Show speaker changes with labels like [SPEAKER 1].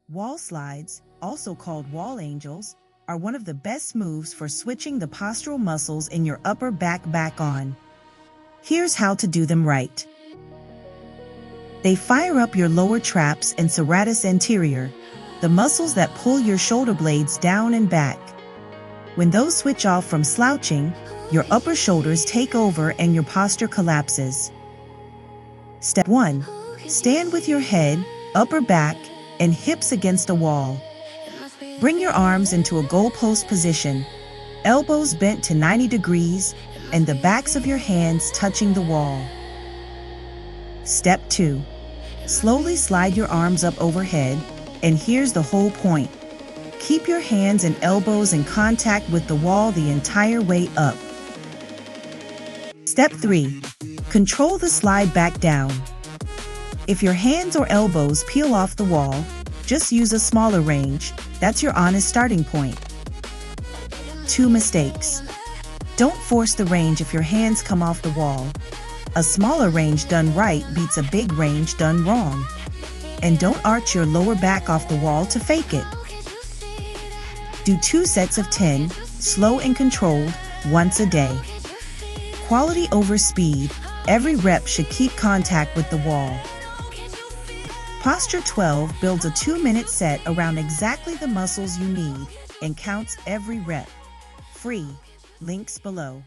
[SPEAKER 1] Wall slides, also called wall angels, are one of the best moves for switching the postural muscles in your upper back on. Here's how to do them right. They fire up your lower traps and serratus anterior, the muscles that pull your shoulder blades down and back. When those switch off from slouching, your upper shoulders take over and your posture collapses. Step 1. Stand with your head, upper back, and hips against a wall. Bring your arms into a goalpost position, elbows bent to 90 degrees, and the backs of your hands touching the wall. Step 2. Slowly slide your arms up overhead, and here's the whole point. Keep your hands and elbows in contact with the wall the entire way up. Step 3. Control the slide back down. If your hands or elbows peel off the wall, just use a smaller range. That's your honest starting point. 2 mistakes. Don't force the range if your hands come off the wall. A smaller range done right beats a big range done wrong. And don't arch your lower back off the wall to fake it. Do 2 sets of 10, slow and controlled, once a day. Quality over speed, every rep should keep contact with the wall. Posture 12 builds a 2-minute set around exactly the muscles you need and counts every rep. Free. Links below.